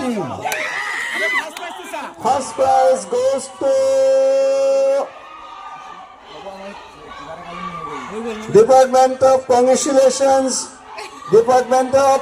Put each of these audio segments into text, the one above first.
team. First prize goes to Department of Congratulations, Department of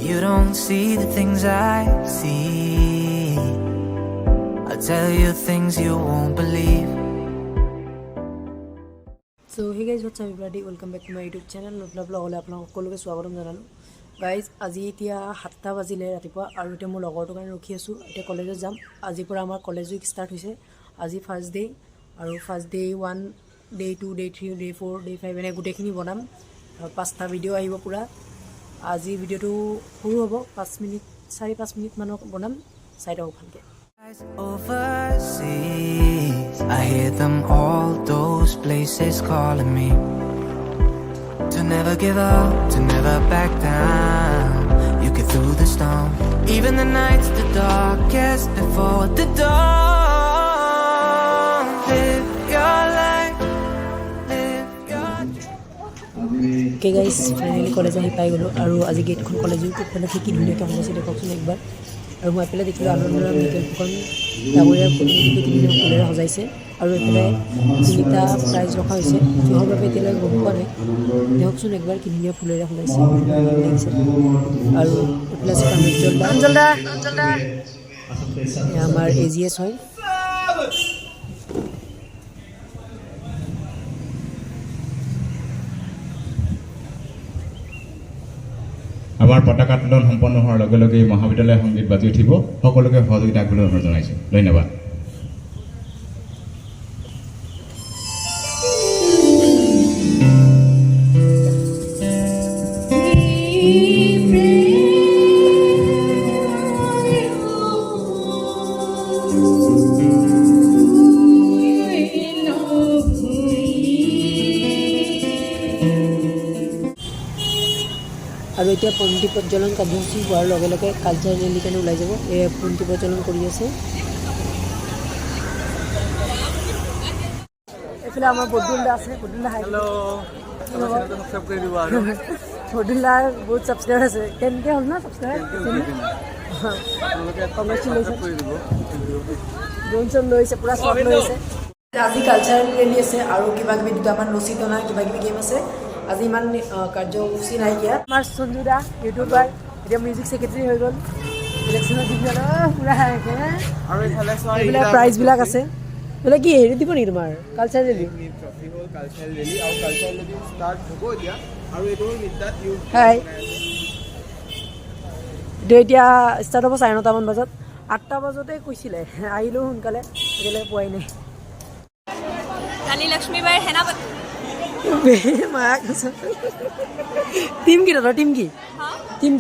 You don't see the things I see. I'll tell you things you won't believe. So hey guys, what's up everybody, welcome back to my YouTube channel. Vlog hole আপোনাক সকলোকে স্বাগতম জনালো। Guys আজি এতিয়া 7টা বাজিলে ৰাতিপুৱা আৰু এতিয়া মোৰ লগৰটোৰ কাৰণে ৰখি আছো। এতিয়া কলেজত যাম। আজিৰ পৰা আমাৰ কলেজ উইক ষ্টাৰ্ট হৈছে। আজি ফাৰ্ষ্ট ডে আৰু first day 1, day 2, day 3, day 4, day 5 এনে গোটেইখিনি বনাম। 5টা ভিডিঅ' আহিব পুৰা। আজি ভিডিঅ'টো সৰু হ'ব, 4-5 মিনিট মানৰ বনাম। চাই থাকক ভালকে। Overseas, I hear them all, those places calling me to never give up, to never back down. You get through the storm, even the nights the darkest before the dawn. Live your life, live your dream. Okay guys, finally college আহি পাই গ'লো আৰু আজি গেটখন কলেজৰ কোনফালে কি ধুনীয়াকৈ সজাইছে দেখকচোন একবাৰ। আৰু মই এফালে দেখিলোঁ আনন্দৰাম গেটখন ডাঙৰীয়াৰ প্ৰতিনিধিত্ব কিনে ফুলেৰে সজাইছে আৰু এফালে 3টা প্ৰাইজ ৰখা হৈছে। কিহৰ বাবে এতিয়ালৈ গম পোৱা নাই। দেখকচোন একবাৰ কি ধুনীয়া ফুলেৰে সজাইছে লাগিছে। আৰু এফালে আছে অঞ্জলদা আমাৰ AGS হয়। আমাৰ পতাকা উত্তোলন সম্পন্ন হোৱাৰ লগে লগে মহাবিদ্যালয় সংগীত বাজি উঠিব। সকলোকে সহযোগিতা আগবঢ়াবলৈ অনুৰোধ জনাইছোঁ। ধন্যবাদ। আৰু এতিয়া পন্থী প্ৰজ্বলন কাৰ্যসূচী হোৱাৰ লগে লগে কালচাৰ ৰেলী কাৰণে ওলাই যাব। এই পন্থী প্ৰজ্বলন কৰি আছে। এইফালে আমাৰ বদুল্লা আছে। বদুল্লা হেল্ল' সাবস্ক্ৰাইব কৰি দিব আৰু বদুল্লাৰ বহুত ছাবস্ক্ৰাইবাৰ আছে। কেনেকৈ হ'ল না ছাবস্ক্ৰাইব কংগ্ৰেচুলেশ্যন কৰি দিব। ড্ৰোন লৈছে, পুৰা শ্বট লৈ আছে। আজি কালচাৰেল ৰেলী আছে আৰু কিবা কিবি দুটামান ৰচী টনা কিবা কিবি গেম আছে। আজি ইমান কাৰ্যসূচী নাইকিয়া। আমাৰ সঞ্জুদা ইউটিউবাৰ এতিয়া মিউজিক ছেক্ৰেটাৰী হৈ গ'ল। ইলেকশ্যনত পুৰা আৰু এইফালে প্ৰাইজবিলাক আছে। বোলে কি হেৰি দিব নেকি তোমাৰ কালচাৰ ৰেলী? হাই, এইটো এতিয়া ষ্টাৰ্ট হ'ব 9:30মান বজাত। 8টা বজাতে কৈছিলে, আহিলেও সোনকালে, এতিয়ালৈকে পোৱাই নাই। ৰাণী লক্ষ্মীবাইৰ সেনাপতি টিম কি দাদা? টিম কি? আমাৰ টিম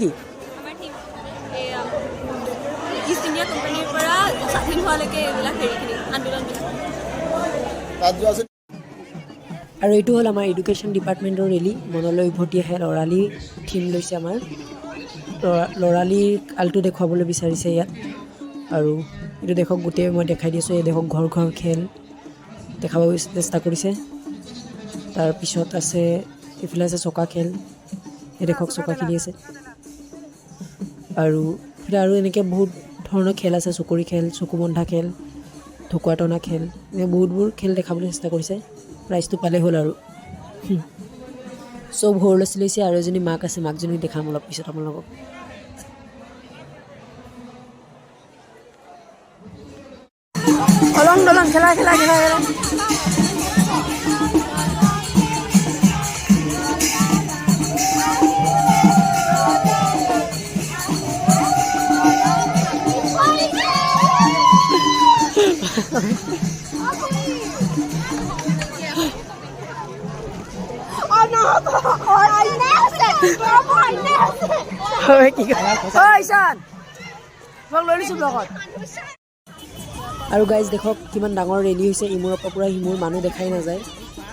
ইষ্ট ইণ্ডিয়া কোম্পানীৰ পৰা স্বাধীন হোৱালৈকে এইবিলাক হেৰিখিনি আন্দোলনবিলাক। আৰু এইটো হ'ল আমাৰ এডুকেশ্যন ডিপাৰ্টমেণ্টৰ ৰেলী। মনলৈ উভতি আহে ল'ৰালি থিম লৈছে আমাৰ। ল'ৰালিৰ কালটো দেখুৱাবলৈ বিচাৰিছে ইয়াত। আৰু এইটো দেখক, গোটেই মই দেখাই দিছোঁ। এই দেখক ঘৰ ঘৰ খেল দেখাব চেষ্টা কৰিছে। তাৰপিছত আছে এইফালে আছে চকা খেল। এই দেখক চকাখিনি আছে। আৰু এনেকৈ বহুত ধৰণৰ খেল আছে। চকৰি খেল, চকু বন্ধা খেল, ঢকুৱা টনা খেল, এনেকৈ বহুতবোৰ খেল দেখাবলৈ চেষ্টা কৰিছে। প্ৰাইজটো পালে হ'ল আৰু চব সৰু ল'ৰা ছোৱালী হৈছে। আৰু এজনী মাক আছে, মাকজনীক দেখাম অলপ পিছত আপোনালোকক। অলং দলং খেলা আৰু গাইজ দেখক কিমান ডাঙৰ ৰেলী হৈছে। ইমূৰৰ পৰা পূৰা সিমূৰ মানুহ দেখাই নাযায়।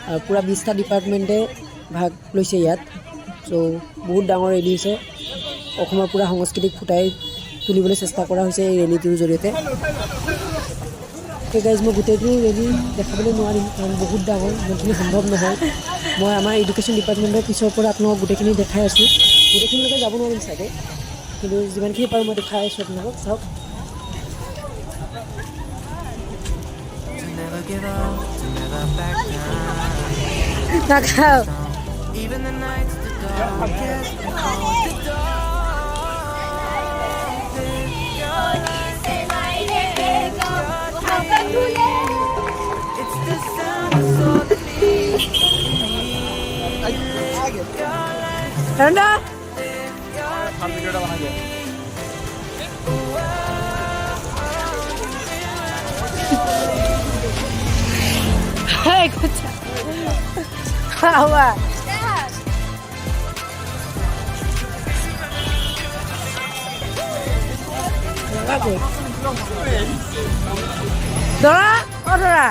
আৰু পূৰা 20টা ডিপাৰ্টমেণ্টে ভাগ লৈছে ইয়াত। চ' বহুত ডাঙৰ ৰেলী হৈছে। অসমৰ পূৰা সংস্কৃতিক ফুটাই তুলিবলৈ চেষ্টা কৰা হৈছে এই ৰেলীটোৰ জৰিয়তে। সেই গাইজ মই গোটেইটো ৰেলী দেখাবলৈ নোৱাৰিম কাৰণ বহুত ডাঙৰ, ইমানখিনি সম্ভৱ নহয়। মই আমাৰ এডুকেশ্যন ডিপাৰ্টমেণ্টৰ পিছৰ পৰা আপোনালোকক গোটেইখিনি দেখাই আছোঁ। গোটেইখিনিলৈকে যাব নোৱাৰিম চাগে, কিন্তু যিমানখিনি পাৰোঁ মই দেখাই আছোঁ আপোনালোকক। চাওক Never give up, to never back down. নাখাওঁ Even the nights the darkest, the coldest dark. Live your life. It's the sound of soul that beats in me. Live your life. ঠাণ্ডা খাওয়া ধৰা অ ধৰা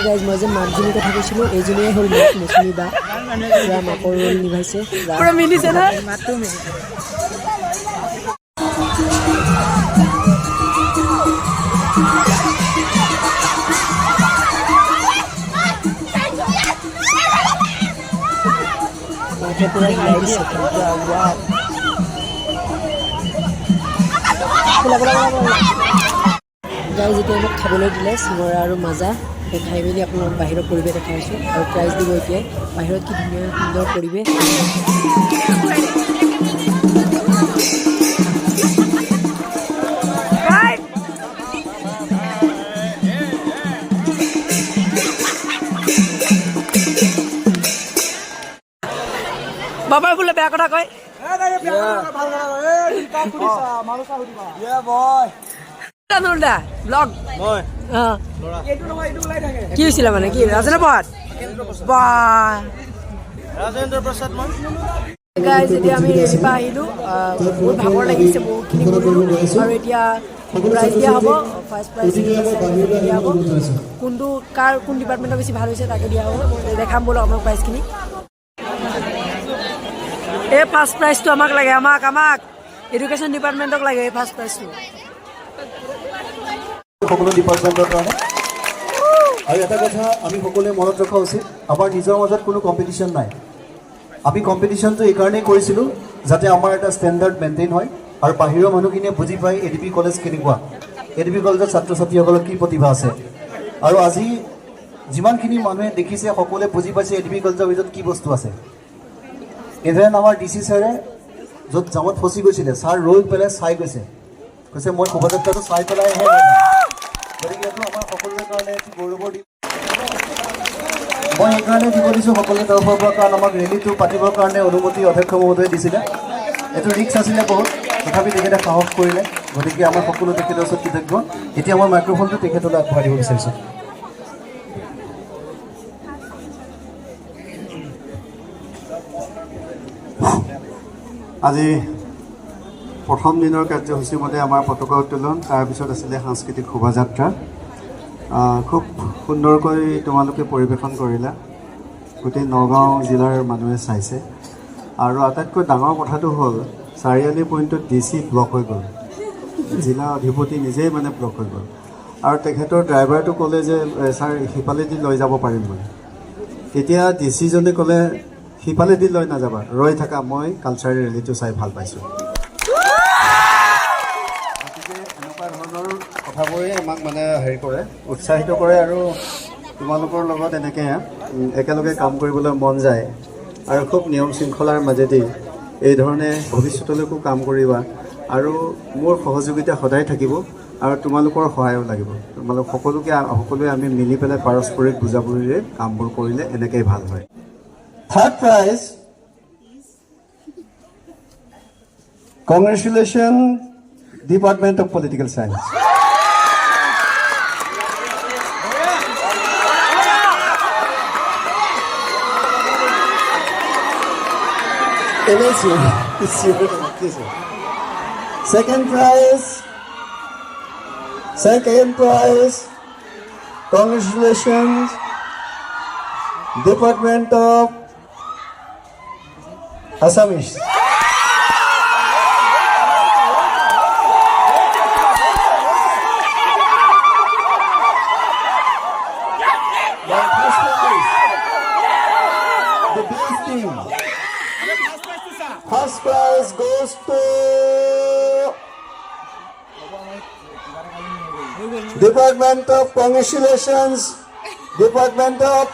গাইজ মই যে মাকজনীৰ কথা কৈছিলোঁ এইজনীয়ে হ'ল মৌচুমী বা পুৰা মাকৰ ৰোল নিভাইছে পুৰা মিলিছে না মাতটো মিলিছে। পুৰা হিলাই দিছে গাইজ এতিয়া মোক খাবলৈ দিলে চিঙৰা আৰু মাজা খাই মেলি আপোনালোকক বাহিৰৰ পৰিৱেশ দেখাইছোঁ আৰু প্ৰাইজ দিব এতিয়া। বাহিৰত কি ধুনীয়া সুন্দৰ পৰিৱেশ। বাবাই বোলে বেয়া কথা কয় ব্লগ কি হৈছিলে মানে কি ৰাজেন্দ্ৰ প্ৰসাদ গাইজ এতিয়া আমি ৰেলীৰ পৰা আহিলোঁ। বহুত ভাগৰ লাগিছে, বহুতখিনি কৰিলোঁ আৰু এতিয়া প্ৰাইজ দিয়া হ'ব। ফাৰ্ষ্ট প্ৰাইজ দিয়া হ'ব। কোন ডিপাৰ্টমেণ্টৰ বেছি ভাল হৈছে তাকে দিয়া হ'ব। দেখাম বোলো আমাক প্ৰাইজখিনি। এই ফাৰ্ষ্ট প্ৰাইজটো আমাক লাগে, আমাক এডুকেশ্যন ডিপাৰ্টমেণ্টক লাগে এই ফাৰ্ষ্ট প্ৰাইজটো। সকলো ডিপাৰ্টমেণ্টৰ কাৰণে আৰু এটা কথা আমি সকলোৱে মনত ৰখা উচিত, আমাৰ নিজৰ মাজত কোনো কম্পিটিশ্যন নাই। আমি কম্পিটিশ্যনটো এইকাৰণেই কৰিছিলোঁ যাতে আমাৰ এটা ষ্টেণ্ডাৰ্ড মেইনটেইন হয় আৰু বাহিৰৰ মানুহখিনিয়ে বুজি পায় ADP কলেজ কেনেকুৱা, ADP কলেজৰ ছাত্ৰ ছাত্ৰীসকলৰ কি প্ৰতিভা আছে। আৰু আজি যিমানখিনি মানুহে দেখিছে সকলোৱে বুজি পাইছে ADP কলেজৰ ভিতৰত কি বস্তু আছে। ইভেন আমাৰ DC ছাৰে য'ত জামত ফচি গৈছিলে, ছাৰ ৰৈ পেলাই চাই গৈছে, কৈছে মই শোভাযাত্ৰাটো চাই পেলাইহে। গতিকে এইটো আমাৰ সকলোৰে কাৰণে এটি গৌৰৱৰ দিন। মই এইকাৰণে দিব দিছোঁ সকলোৰে তৰফৰ পৰা, কাৰণ আমাক ৰেলীটো পাতিবৰ কাৰণে অনুমতি অধ্যক্ষ মহোদয়ে দিছিলে। এইটো ৰিক্স আছিলে বহুত, তথাপি তেখেতে সাহস কৰিলে। গতিকে আমাৰ সকলো তেখেতৰ ওচৰত কৃতজ্ঞ। এতিয়া মই মাইক্ৰফোনটো তেখেতলৈ আগবঢ়াই দিব বিচাৰিছোঁ। আজি প্ৰথম দিনৰ কাৰ্যসূচী মতে আমাৰ পতাকা উত্তোলন, তাৰপিছত আছিলে সাংস্কৃতিক শোভাযাত্ৰা। খুব সুন্দৰকৈ তোমালোকে পৰিৱেশন কৰিলা, গোটেই নগাঁও জিলাৰ মানুহে চাইছে। আৰু আটাইতকৈ ডাঙৰ কথাটো হ'ল চাৰিআলি পইণ্টত DC ব্লক হৈ গ'ল, জিলা অধিপতি নিজেই মানে ব্লক হৈ গ'ল। আৰু তেখেতৰ ড্ৰাইভাৰটো ক'লে যে ছাৰ সিফালেদি লৈ যাব পাৰিম বুলি। তেতিয়া DC জনে ক'লে সিফালেদি লৈ নাযাবা, ৰৈ থাকা, মই কালচাৰেল ৰেলীটো চাই ভাল পাইছোঁ। গতিকে এনেকুৱা ধৰণৰ কথাবোৰে আমাক মানে হেৰি কৰে, উৎসাহিত কৰে আৰু তোমালোকৰ লগত এনেকৈ একেলগে কাম কৰিবলৈ মন যায় আৰু খুব নিয়ম শৃংখলাৰ মাজেদি এই ধৰণে ভৱিষ্যতলৈকো কাম কৰিবা। আৰু মোৰ সহযোগিতা সদায় থাকিব আৰু তোমালোকৰ সহায়ো লাগিব। তোমালোক সকলোৱে আমি মিলি পেলাই পাৰস্পৰিক বুজাবুজিৰে কামবোৰ কৰিলে এনেকৈয়ে ভাল হয়। Third prize, congratulations, Department of Political Science. Second prize. Congratulations, Department of Assamese. The Bees team. First prize goes to Department of Congratulations, Department of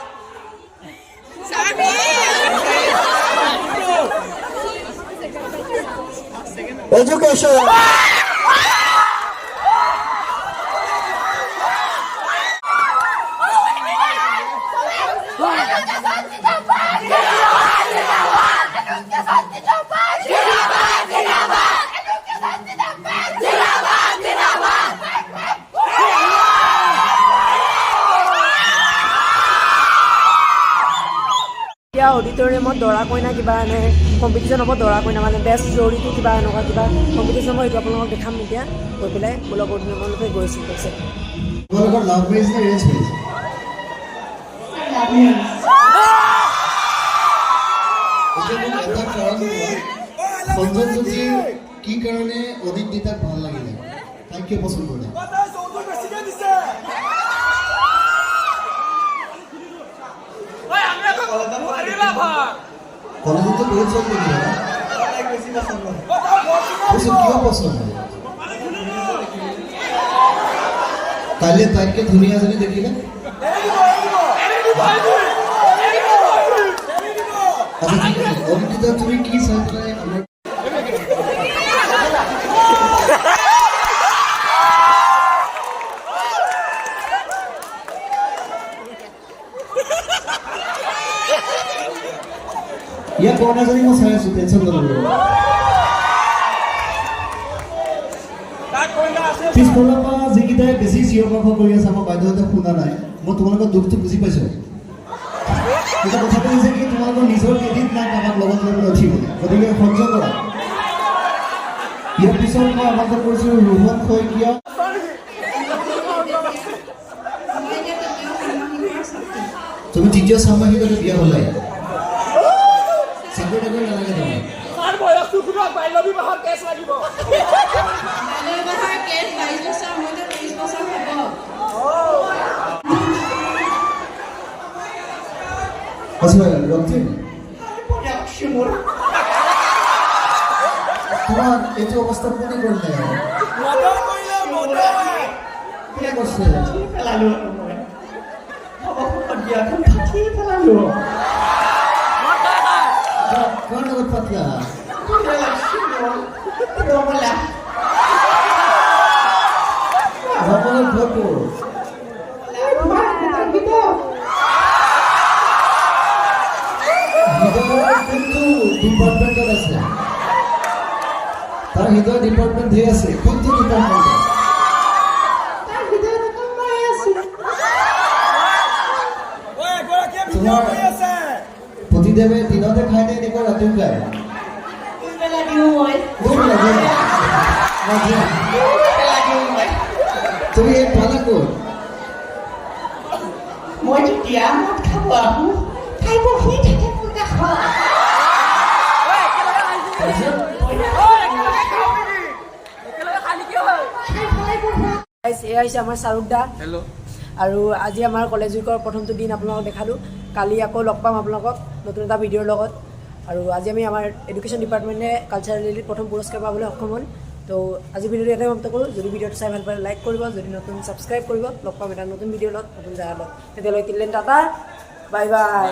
Education. এতিয়া অডিটৰিয়ামত দৰা কইনা কিবা এনে কম্পিটিশ্যন হ'ব, দৰা কইনা মানে বেষ্ট জৰিটো কিবা এনেকুৱা কিবা কম্পিটিশ্যন হ'ব, এইটো আপোনালোকক দেখাম এতিয়া গৈ পেলাই ব্লক অডিটৰিয়ামলৈকে গৈছোঁ কৈছে। তোমালোকৰ লাভ মেৰিজ নে এৰেঞ্জ মেৰিজ? এটা কাৰণ সঞ্জন জ্যোতিৰ কি কাৰণে অদিত দিতাক ভাল লাগিলে, তাক কিয় পচন্দ কৰিলে? কলেজতো বহুত চল দেখি কিয় পচন্দ? কাইলৈ তাইতকে ধুনীয়া এজনী দেখিলে? আচ্ছা ঠিক আছে, অদিতা তুমি কি চাই পেলাই আমাৰ ইয়াত কইনাজনী মই চাই আছো, টেনশ্যন নল'ব। পিছফালৰ পৰা যিকেইটাই বেছি চিঞৰ বাখৰ কৰি আছে আমাৰ বাইদেউহঁতে শুনা নাই, মই তোমালোকৰ দুখটো বুজি পাইছোঁ। এতিয়া কথাটো হৈছে কি, তোমালোকৰ নিজৰ ক্ৰেডিট নাই কাৰোবাক লগত লৈ পেলাই উঠিবলৈ, গতিকে সহ্য কৰা। ইয়াৰ পিছত মই আমাক কৰিছোঁ ৰোহন শইকীয়া। তুমি তৃতীয় ষান্মাসিকতে বিয়া হ'লাই, চাকৰি টাকৰি নালাগে তোমাৰ। তোমাৰ এইটো অৱস্থা কোনে কৰিলে? কোনে কৰিছে? কাৰ লগত পাতলা? ভগৱানৰ ঘৰটো কোনটো ডিপাৰ্টমেণ্টত আছে? তাৰ হৃদয় ডিপাৰ্টমেণ্ট ধেৰ আছে, কোনটো ডিপাৰ্টমেণ্টত? তোমাৰ প্ৰতিদেৱে দিনতে খাই নে এনেকুৱা ৰাতিও খায়? তুমি এই পালা ক'ত? মই যেতিয়া মদ খাব আহোঁ, খাই বহি থাকে মোৰ কাষত। এয়া হৈছে আমাৰ শাহৰুখ দা। হেল্ল'। আৰু আজি আমাৰ কলেজ উইকৰ প্ৰথমটো দিন আপোনালোকক দেখালোঁ, কালি আকৌ লগ পাম আপোনালোকক নতুন এটা ভিডিঅ'ৰ লগত। আৰু আজি আমি আমাৰ এডুকেশ্যন ডিপাৰ্টমেণ্টে কালচাৰেল ৰেলীত প্ৰথম পুৰস্কাৰ পাবলৈ সক্ষম হ'ল। তো আজি ভিডিঅ'টো ইয়াতে সমাপ্ত কৰোঁ। যদি ভিডিঅ'টো চাই ভাল পালে লাইক কৰিব, যদি নতুন ছাবস্ক্ৰাইব কৰিব। লগ পাম এটা নতুন ভিডিঅ'ৰ লগত, নতুন জেগাৰ লগত। তেতিয়ালৈকে টিলেন টাটা, বাই বাই।